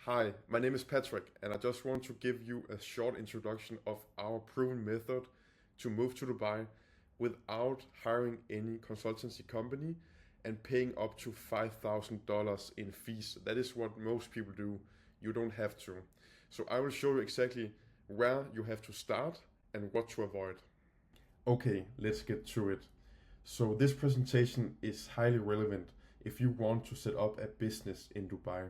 Hi, my name is Patrick, and I just want to give you a short introduction of our proven method to move to Dubai without hiring any consultancy company and paying up to $5,000 in fees. That is what most people do. You don't have to. So I will show you exactly where you have to start and what to avoid. Okay, let's get to it. So this presentation is highly relevant if you want to set up a business in Dubai.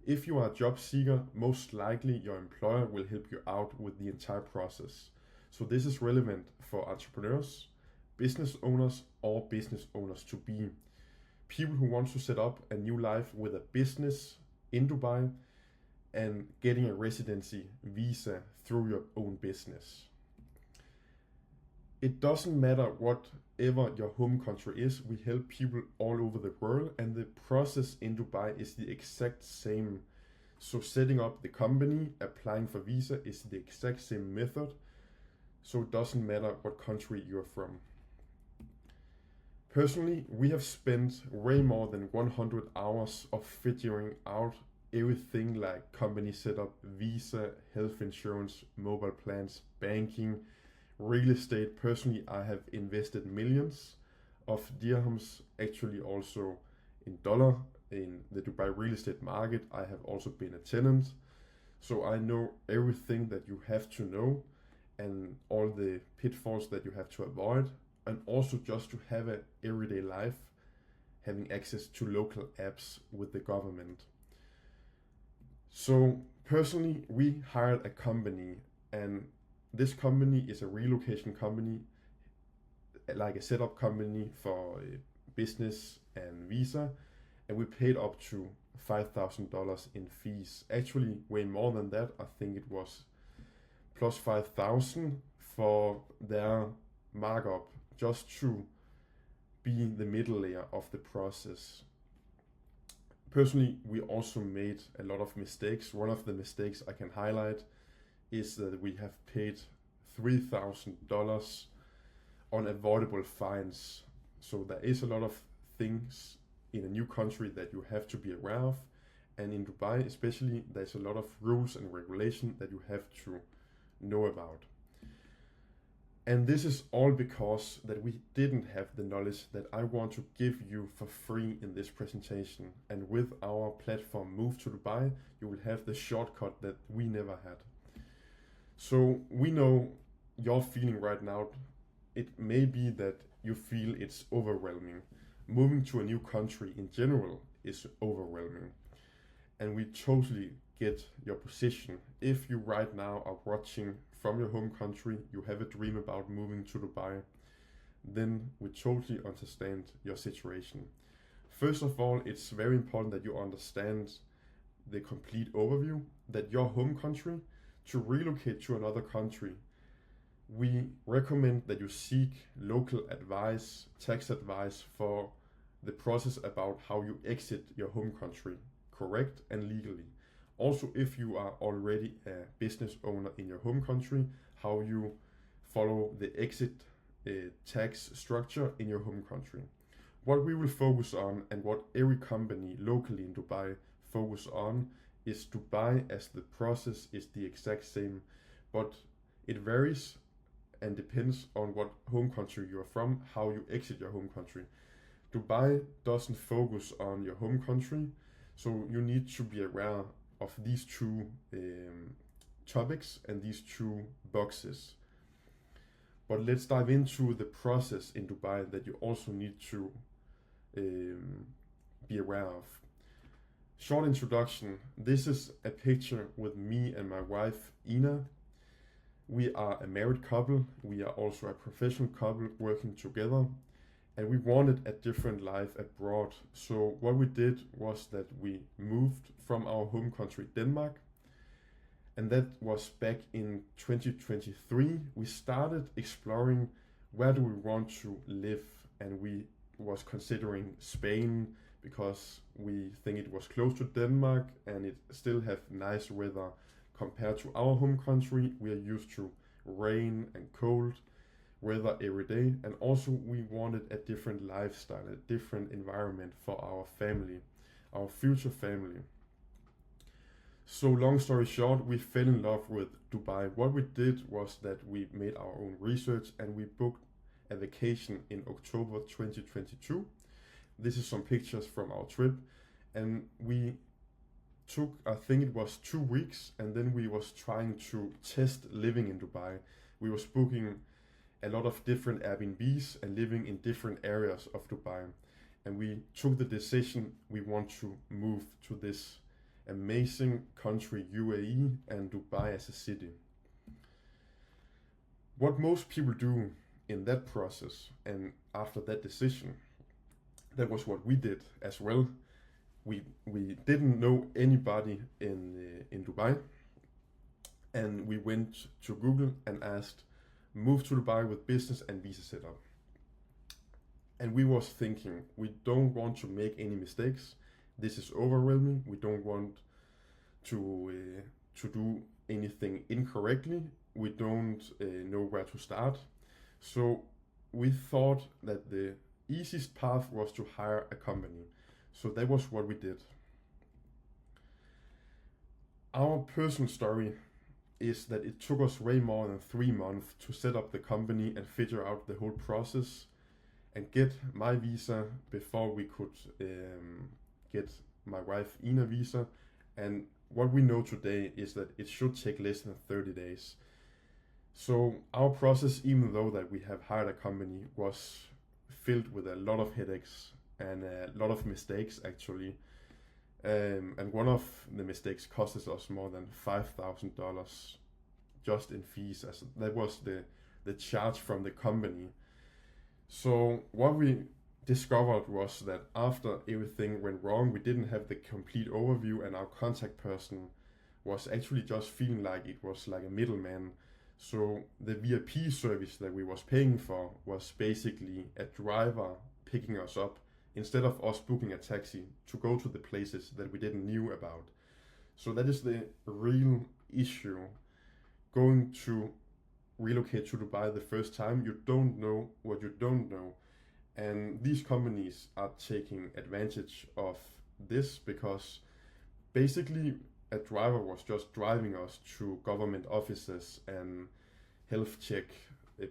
If you are a job seeker, most likely your employer will help you out with the entire process. So this is relevant for entrepreneurs, business owners, or business owners to be. People who want to set up a new life with a business in Dubai and getting a residency visa through your own business. It doesn't matter whatever your home country is, we help people all over the world, and the process in Dubai is the exact same. So setting up the company, applying for visa is the exact same method. So it doesn't matter what country you're from. Personally, we have spent way more than 100 hours of figuring out everything like company setup, visa, health insurance, mobile plans, banking, real estate. Personally, I have invested millions of dirhams, actually also in dollar, in the Dubai real estate market. I have also been a tenant, so I know everything that you have to know and all the pitfalls that you have to avoid, and also just to have an everyday life, having access to local apps with the government. So personally, we hired a company, and this company is a relocation company, like a setup company for business and visa, and we paid up to $5,000 in fees. Actually, way more than that. I think it was plus 5,000 for their markup, just to be the middle layer of the process. Personally, we also made a lot of mistakes. One of the mistakes I can highlight is that we have paid $3,000 on avoidable fines. So there is a lot of things in a new country that you have to be aware of, and in Dubai especially, there's a lot of rules and regulation that you have to know about. And this is all because that we didn't have the knowledge that I want to give you for free in this presentation. And with our platform Move to Dubai, you will have the shortcut that we never had. So we know you're feeling right now, it may be that you feel it's overwhelming. Moving to a new country in general is overwhelming. And we totally get your position. If you right now are watching from your home country, you have a dream about moving to Dubai, then we totally understand your situation. First of all, it's very important that you understand the complete overview, that your home country, to relocate to another country, we recommend that you seek local advice, tax advice for the process about how you exit your home country correct and legally. Also, if you are already a business owner in your home country, how you follow the exit tax structure in your home country. What we will focus on, and what every company locally in Dubai focus on, is Dubai, as the process is the exact same, but it varies and depends on what home country you are from, how you exit your home country. Dubai doesn't focus on your home country, so you need to be aware of these two topics and these two boxes. But let's dive into the process in Dubai that you also need to be aware of. Short introduction. This is a picture with me and my wife Ina. We are a married couple. We are also a professional couple working together, and we wanted a different life abroad. So what we did was that we moved from our home country Denmark, and that was back in 2023. We started exploring where do we want to live, and we was considering Spain because we think it was close to Denmark and it still have nice weather compared to our home country. We are used to rain and cold weather every day, and also we wanted a different lifestyle, a different environment for our family, our future family. So long story short, we fell in love with Dubai. What we did was that we made our own research and we booked a vacation in October 2022. This is some pictures from our trip, and we took, I think it was 2 weeks, and then we was trying to test living in Dubai. We was booking a lot of different Airbnbs and living in different areas of Dubai, and we took the decision we want to move to this amazing country, UAE, and Dubai as a city. What most people do in that process and after that decision, that was what we did as well. We didn't know anybody in Dubai, and we went to Google and asked move to Dubai with business and visa setup. And we was thinking we don't want to make any mistakes. This is overwhelming. We don't want to do anything incorrectly. We don't know where to start. So we thought that the easiest path was to hire a company. So that was what we did. Our personal story is that it took us way more than 3 months to set up the company and figure out the whole process and get my visa before we could get my wife Ina visa. And what we know today is that it should take less than 30 days. So our process, even though that we have hired a company, was filled with a lot of headaches and a lot of mistakes actually. And one of the mistakes cost us more than $5,000 just in fees, as that was the charge from the company. So what we discovered was that after everything went wrong, we didn't have the complete overview, and our contact person was actually just feeling like it was like a middleman. So the VIP service that we was paying for was basically a driver picking us up instead of us booking a taxi to go to the places that we didn't knew about. So that is the real issue. Going to relocate to Dubai the first time, you don't know what you don't know. And these companies are taking advantage of this because basically a driver was just driving us to government offices and health check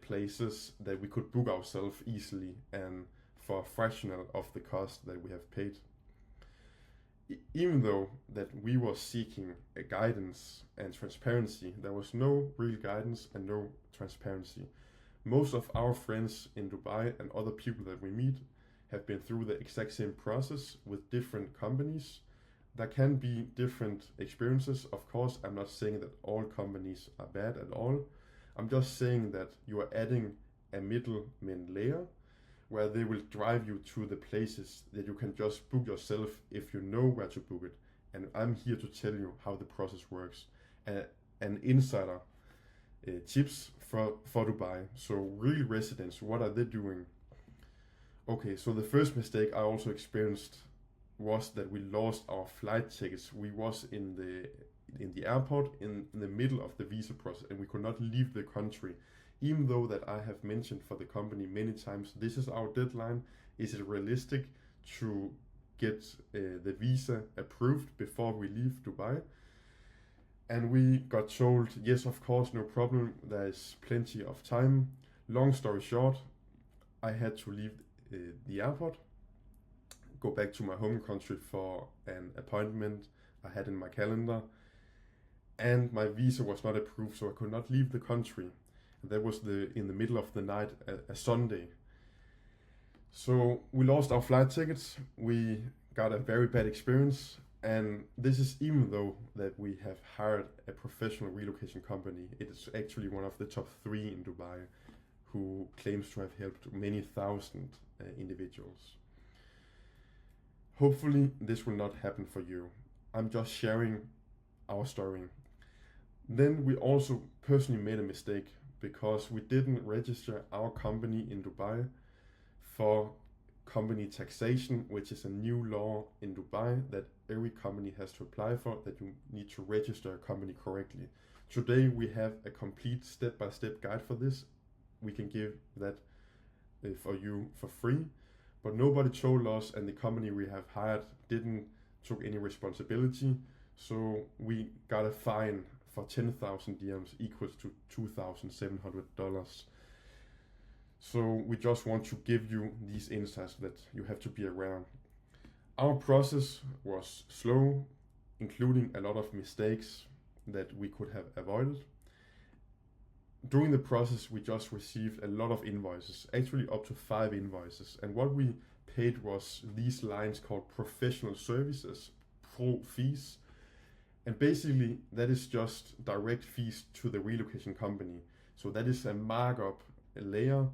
places that we could book ourselves easily and for a fraction of the cost that we have paid. Even though that we were seeking a guidance and transparency, there was no real guidance and no transparency. Most of our friends in Dubai and other people that we meet have been through the exact same process with different companies. There can be different experiences. Of course, I'm not saying that all companies are bad at all. I'm just saying that you are adding a middleman layer where they will drive you to the places that you can just book yourself if you know where to book it. And I'm here to tell you how the process works. An insider tips for Dubai. So real residents, what are they doing? Okay, so the first mistake I also experienced was that we lost our flight tickets. We was in the airport in the middle of the visa process, and we could not leave the country. Even though that I have mentioned for the company many times, this is our deadline. Is it realistic to get the visa approved before we leave Dubai? And we got told, yes, of course, no problem. There is plenty of time. Long story short, I had to leave the airport, go back to my home country for an appointment I had in my calendar, and my visa was not approved, so I could not leave the country. And that was in the middle of the night, a Sunday. So we lost our flight tickets. We got a very bad experience, and this is even though that we have hired a professional relocation company. It is actually one of the top 3 in Dubai who claims to have helped many thousand individuals. Hopefully this will not happen for you. I'm just sharing our story. Then we also personally made a mistake because we didn't register our company in Dubai for company taxation, which is a new law in Dubai that every company has to apply for, that you need to register a company correctly. Today we have a complete step-by-step guide for this. We can give that for you for free, but nobody told us, and the company we have hired didn't took any responsibility So we got a fine for 10,000 dirhams equals to $2,700. So we just want to give you these insights that you have to be around. Our process was slow, including a lot of mistakes that we could have avoided. During the process, we just received a lot of invoices, actually up to 5 invoices. And what we paid was these lines called professional services, pro fees. And basically, that is just direct fees to the relocation company. So that is a markup layer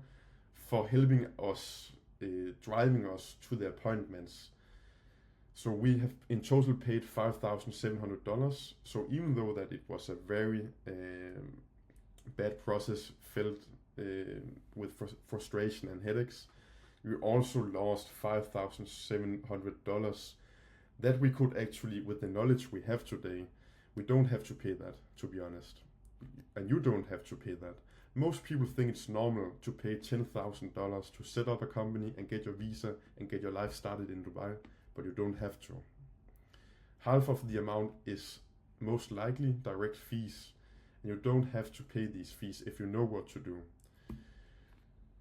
for helping us, driving us to the appointments. So we have in total paid $5,700. So even though that it was a very bad process filled with frustration and headaches, we also lost $5,700 that we could actually, with the knowledge we have today, we don't have to pay that, to be honest. And you don't have to pay that. Most people think it's normal to pay $10,000 to set up a company and get your visa and get your life started in Dubai, but you don't have to. Half of the amount is most likely direct fees, and you don't have to pay these fees if you know what to do.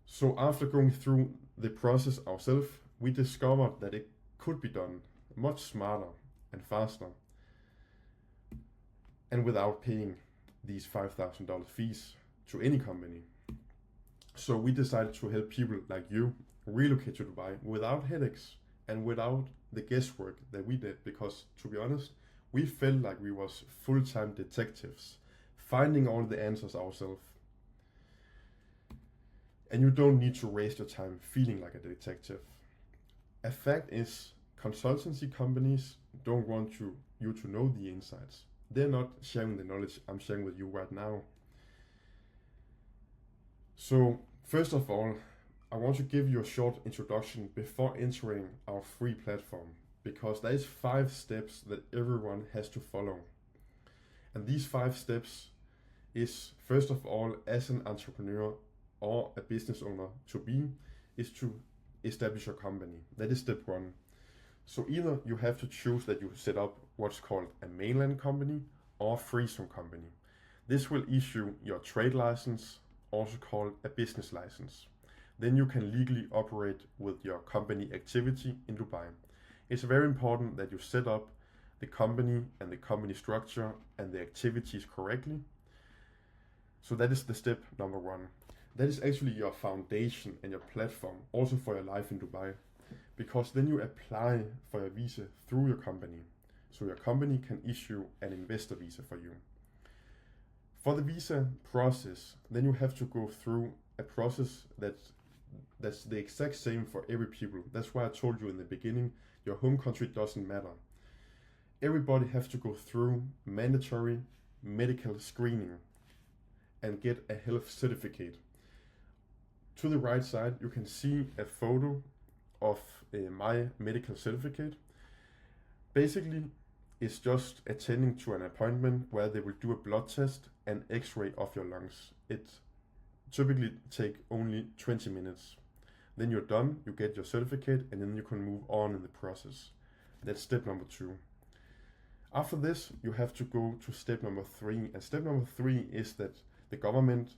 So after going through the process ourselves, we discovered that it could be done much smarter and faster and without paying these $5,000 fees to any company. So we decided to help people like you relocate to Dubai without headaches and without the guesswork that we did, because to be honest, we felt like we was full-time detectives, finding all the answers ourselves. And you don't need to waste your time feeling like a detective. A fact is, consultancy companies don't want you to know the insights. They're not sharing the knowledge I'm sharing with you right now. So first of all, I want to give you a short introduction before entering our free platform, because there is 5 steps that everyone has to follow. And these 5 steps is, first of all, as an entrepreneur or a business owner to be, is to establish your company. That is step 1. So either you have to choose that you set up what's called a mainland company or free zone company. This will issue your trade license, also called a business license. Then you can legally operate with your company activity in Dubai. It's very important that you set up the company and the company structure and the activities correctly. So that is the step number 1. That is actually your foundation and your platform also for your life in Dubai, because then you apply for a visa through your company. So your company can issue an investor visa for you. For the visa process, then you have to go through a process that's the exact same for every people. That's why I told you in the beginning, your home country doesn't matter. Everybody has to go through mandatory medical screening and get a health certificate. To the right side, you can see a photo of my medical certificate. Basically, it's just attending to an appointment where they will do a blood test and x-ray of your lungs. It typically take only 20 minutes. Then you're done, you get your certificate, and then you can move on in the process. That's step number 2. After this, you have to go to step number 3. And step number 3 is that the government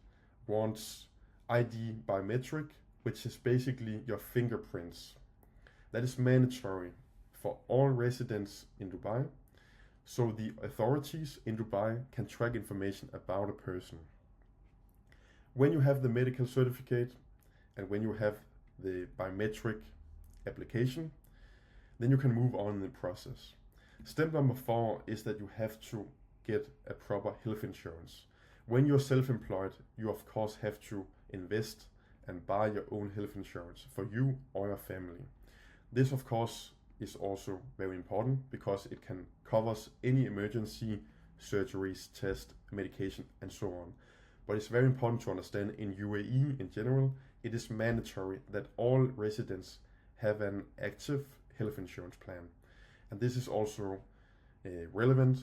wants ID biometric, which is basically your fingerprints. That is mandatory for all residents in Dubai, so the authorities in Dubai can track information about a person. When you have the medical certificate and when you have the biometric application, then you can move on in the process. Step number 4 is that you have to get a proper health insurance. When you're self-employed, you of course have to invest and buy your own health insurance for you or your family. This of course is also very important because it can cover any emergency surgeries, tests, medication and so on. But it's very important to understand in UAE in general, it is mandatory that all residents have an active health insurance plan. And this is also relevant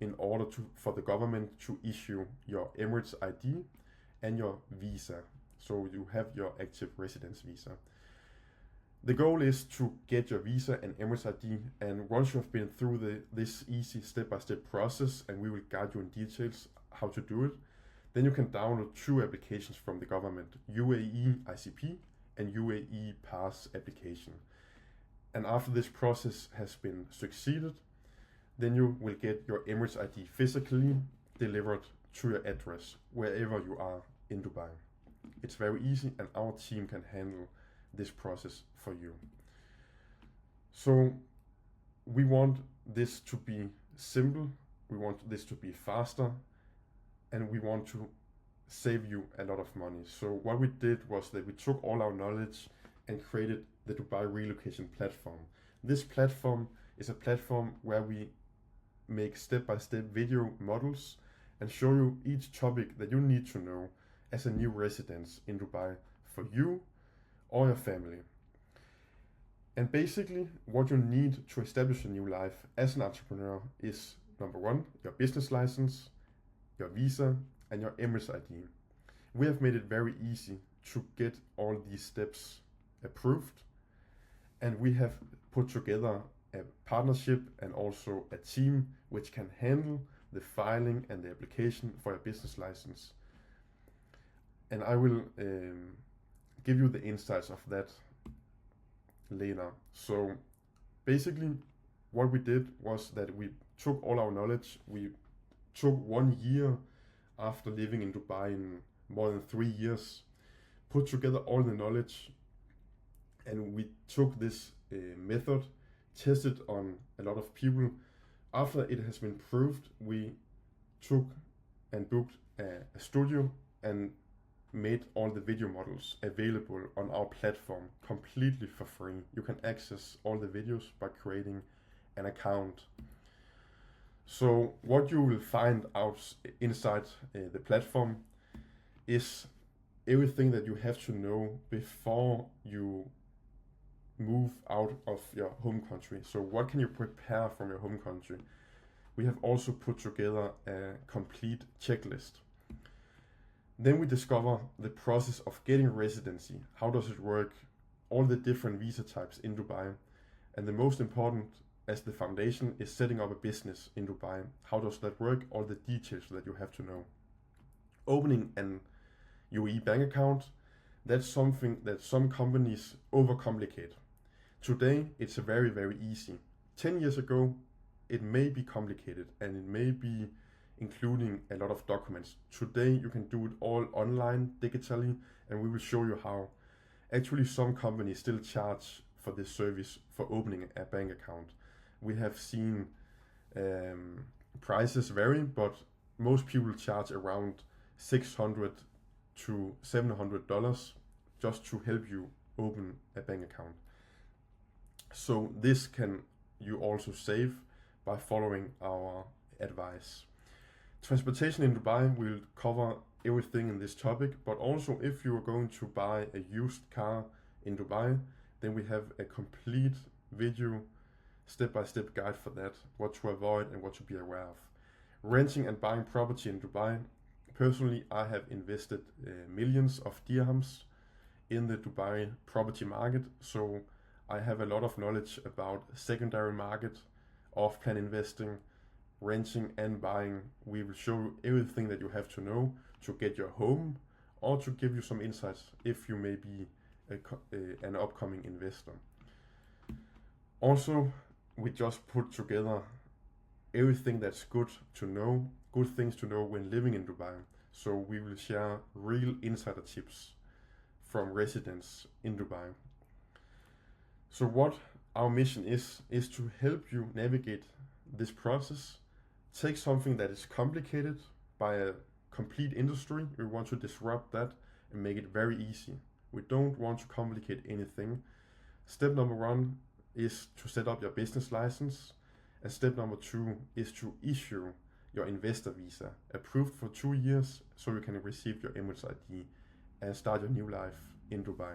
in order for the government to issue your Emirates ID and your visa. So you have your active residence visa. The goal is to get your visa and Emirates ID, and once you have been through this easy step-by-step process, and we will guide you in details how to do it, then you can download 2 applications from the government, UAE ICP and UAE Pass application. And after this process has been succeeded, then you will get your Emirates ID physically delivered to your address, wherever you are in Dubai. It's very easy, and our team can handle this process for you. So we want this to be simple, we want this to be faster, and we want to save you a lot of money. So what we did was that we took all our knowledge and created the Dubai Relocation Platform. This platform is a platform where we make step-by-step video models and show you each topic that you need to know as a new resident in Dubai for you or your family. And basically, what you need to establish a new life as an entrepreneur is, number 1, your business license, your visa, and your Emirates ID. We have made it very easy to get all these steps approved, and we have put together a partnership and also a team which can handle the filing and the application for your business license. And I will give you the insights of that later. So basically what we did was that we took all our knowledge, we took 1 year after living in Dubai in more than 3 years, put together all the knowledge, and we took this method, tested on a lot of people. After it has been proved, we took and booked a studio and made all the video models available on our platform completely for free. You can access all the videos by creating an account. So what you will find out inside the platform is everything that you have to know before you move out of your home country. So what can you prepare from your home country? We have also put together a complete checklist. Then we discover the process of getting residency. How does it work? All the different visa types in Dubai. And the most important as the foundation is setting up a business in Dubai. How does that work? All the details that you have to know. Opening an UAE bank account, that's something that some companies overcomplicate. Today, it's very, very easy. 10 years ago, it may be complicated and it may be including a lot of documents. Today, you can do it all online, digitally, and we will show you how. Actually, some companies still charge for this service for opening a bank account. We have seen prices vary, but most people charge around $600 to $700 just to help you open a bank account. So this can you also save by following our advice. Transportation in Dubai will cover everything in this topic, but also if you are going to buy a used car in Dubai, then we have a complete video step-by-step guide for that, what to avoid and what to be aware of. Renting and buying property in Dubai. Personally, I have invested millions of dirhams in the Dubai property market, so I have a lot of knowledge about secondary market, off-plan investing, renting and buying. We will show you everything that you have to know to get your home or to give you some insights if you may be an upcoming investor. Also, we just put together everything that's good to know, good things to know when living in Dubai. So we will share real insider tips from residents in Dubai. So what our mission is to help you navigate this process. Take something that is complicated by a complete industry. We want to disrupt that and make it very easy. We don't want to complicate anything. Step number 1 is to set up your business license. And step number 2 is to issue your investor visa, approved for 2 years, so you can receive your Emirates ID and start your new life in Dubai.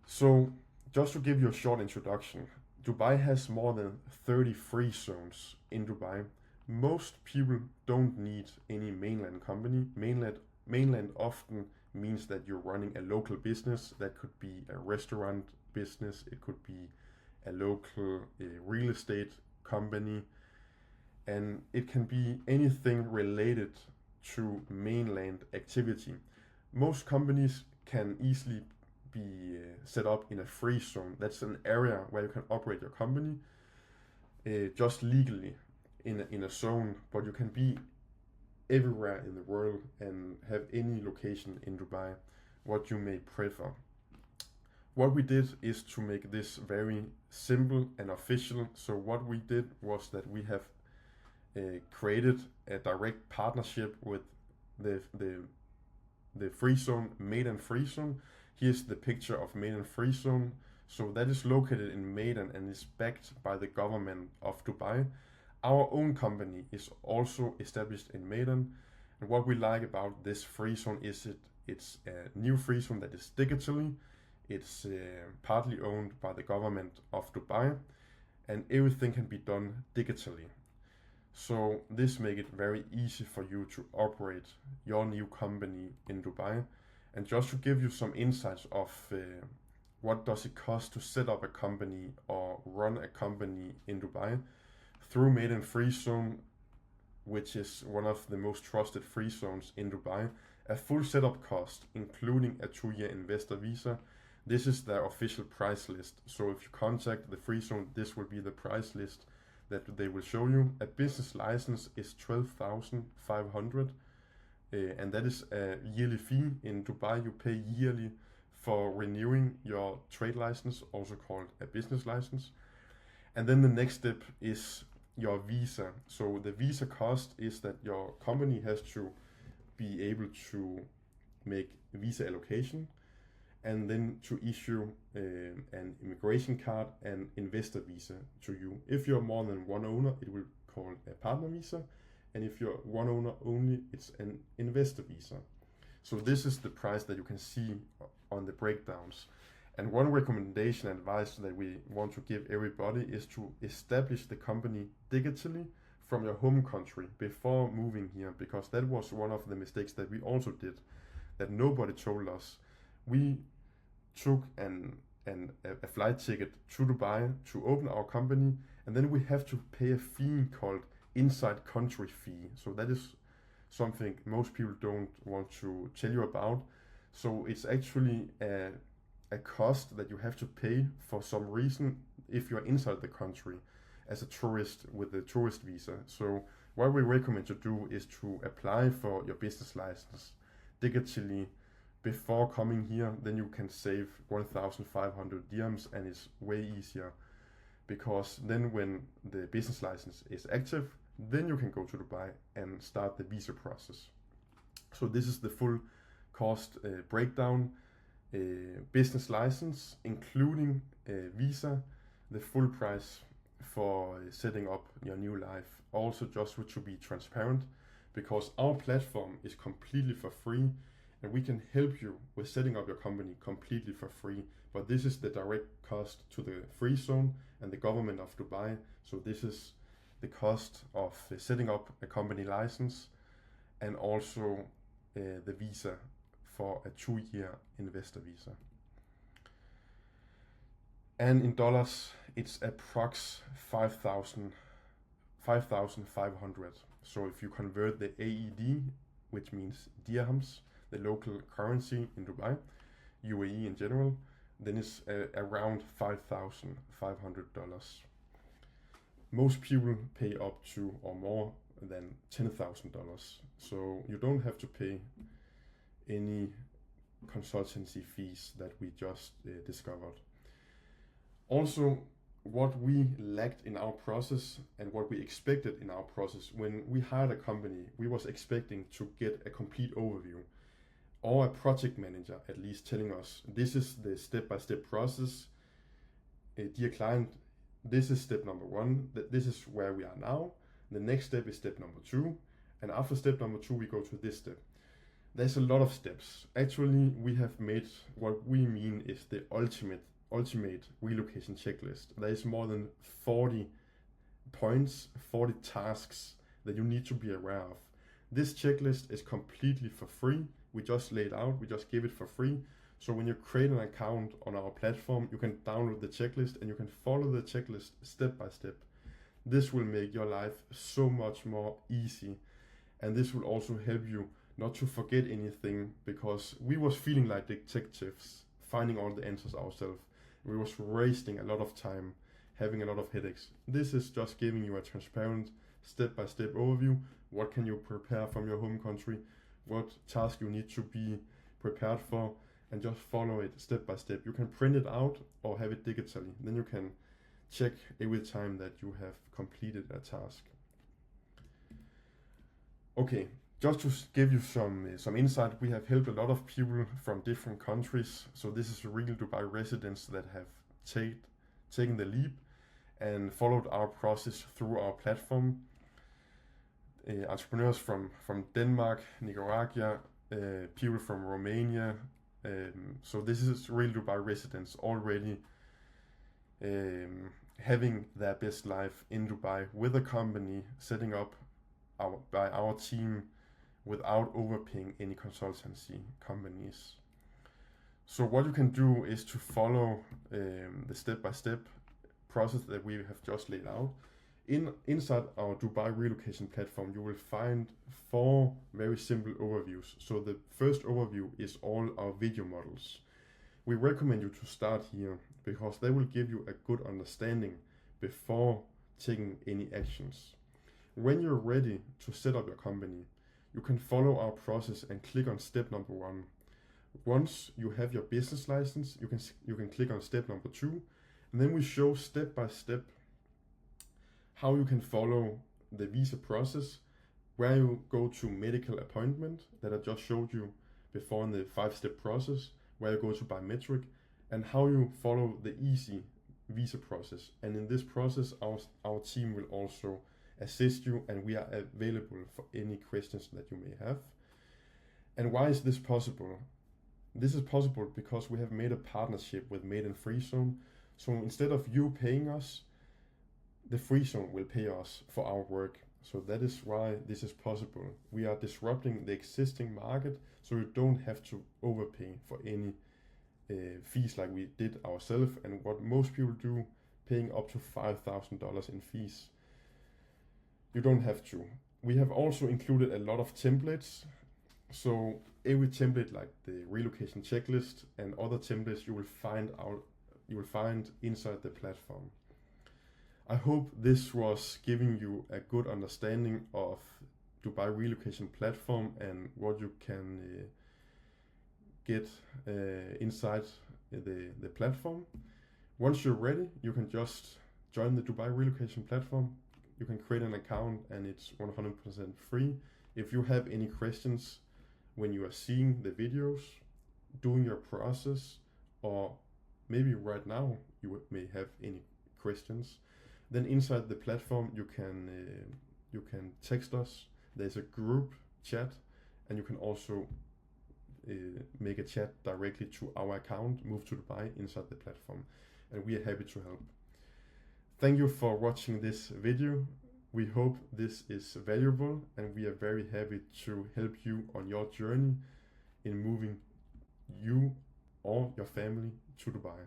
So, just to give you a short introduction, Dubai has more than 30 free zones in Dubai. Most people don't need any mainland company. Mainland often means that you're running a local business. That could be a restaurant business, it could be a local real estate company, and it can be anything related to mainland activity. Most companies can easily be set up in a free zone. That's an area where you can operate your company just legally in a zone, but you can be everywhere in the world and have any location in Dubai, what you may prefer. What we did is to make this very simple and official. So what we did was that we have created a direct partnership with the free zone, Meydan Free Zone. Here's the picture of Meydan Free Zone. So that is located in Meydan and is backed by the government of Dubai. Our own company is also established in Meydan. And what we like about this free zone is it's a new free zone that is digitally. It's partly owned by the government of Dubai, and everything can be done digitally. So this makes it very easy for you to operate your new company in Dubai. And just to give you some insights of what does it cost to set up a company or run a company in Dubai through Meydan Free Zone, which is one of the most trusted free zones in Dubai, a full setup cost, including a 2-year investor visa. This is their official price list. So if you contact the free zone, this will be the price list that they will show you. A business license is 12,500, and that is a yearly fee. In Dubai, you pay yearly for renewing your trade license, also called a business license. And then the next step is your visa. So the visa cost is that your company has to be able to make visa allocation and then to issue an immigration card and investor visa to you. If you're more than one owner, it will be called a partner visa, and if you're one owner only, it's an investor visa. So this is the price that you can see on the breakdowns. And one recommendation advice that we want to give everybody is to establish the company digitally from your home country before moving here, because that was one of the mistakes that we also did, that nobody told us. We took a flight ticket to Dubai to open our company, and then we have to pay a fee called inside country fee. So that is something most people don't want to tell you about. So it's actually a cost that you have to pay for some reason if you're inside the country as a tourist with a tourist visa. So what we recommend to do is to apply for your business license digitally before coming here. Then you can save 1,500 dirhams, and it's way easier, because then when the business license is active, then you can go to Dubai and start the visa process. So this is the full cost breakdown. Business license, including visa, the full price for setting up your new life. Also, just to be transparent, because our platform is completely for free, and we can help you with setting up your company completely for free. But this is the direct cost to the free zone and the government of Dubai. So this is the cost of setting up a company license, and also the visa for a 2-year investor visa. And in dollars, it's approx 5,500. So if you convert the AED, which means dirhams, the local currency in Dubai, UAE in general, then it's around $5,500. Most people pay up to or more than $10,000. So you don't have to pay any consultancy fees that we just discovered. Also, what we lacked in our process and what we expected in our process, when we hired a company, we was expecting to get a complete overview, or a project manager at least telling us, this is the step-by-step process. Dear client, this is step number 1, this is where we are now. The next step is step number 2, and after step number 2 we go to this step. There's a lot of steps. Actually, we have made what we mean is the ultimate relocation checklist. There is more than 40 points, 40 tasks that you need to be aware of. This checklist is completely for free. we just lay it out, we just give it for free. So when you create an account on our platform, you can download the checklist and you can follow the checklist step by step. This will make your life so much more easy, and this will also help you not to forget anything, because we was feeling like detectives, finding all the answers ourselves. We was wasting a lot of time, having a lot of headaches. This is just giving you a transparent step-by-step overview. What can you prepare from your home country? What task you need to be prepared for, and just follow it step by step. You can print it out or have it digitally. Then you can check every time that you have completed a task. Okay, just to give you some insight, we have helped a lot of people from different countries. So this is real Dubai residents that have taken the leap and followed our process through our platform. Entrepreneurs from Denmark, Nicaragua, people from Romania. So this is real Dubai residents already having their best life in Dubai with a company, setting up by our team without overpaying any consultancy companies. So what you can do is to follow the step-by-step process that we have just laid out. Inside our Dubai relocation platform, you will find 4 very simple overviews. So the first overview is all our video models. We recommend you to start here because they will give you a good understanding before taking any actions. When you're ready to set up your company, you can follow our process and click on step number 1. Once you have your business license, you can click on step number 2, and then we show step by step how you can follow the visa process, where you go to medical appointment that I just showed you before in the 5-step process, where you go to biometric, and how you follow the easy visa process. And in this process, our team will also assist you, and we are available for any questions that you may have. And why is this possible? This is possible because we have made a partnership with Made in Free Zone. So instead of you paying us, the Free Zone will pay us for our work. So that is why this is possible. We are disrupting the existing market, so you don't have to overpay for any fees like we did ourselves, and what most people do, paying up to $5,000 in fees. You don't have to. We have also included a lot of templates. So every template, like the relocation checklist and other templates, you will find inside the platform. I hope this was giving you a good understanding of Dubai relocation platform and what you can get inside the platform. Once you're ready, you can just join the Dubai relocation platform. You can create an account and it's 100% free. If you have any questions when you are seeing the videos, doing your process, or maybe right now you may have any questions, then inside the platform you can text us. There's a group chat, and you can also make a chat directly to our account, Move to Dubai, inside the platform, and we are happy to help. Thank you for watching this video. We hope this is valuable, and we are very happy to help you on your journey in moving you or your family to Dubai.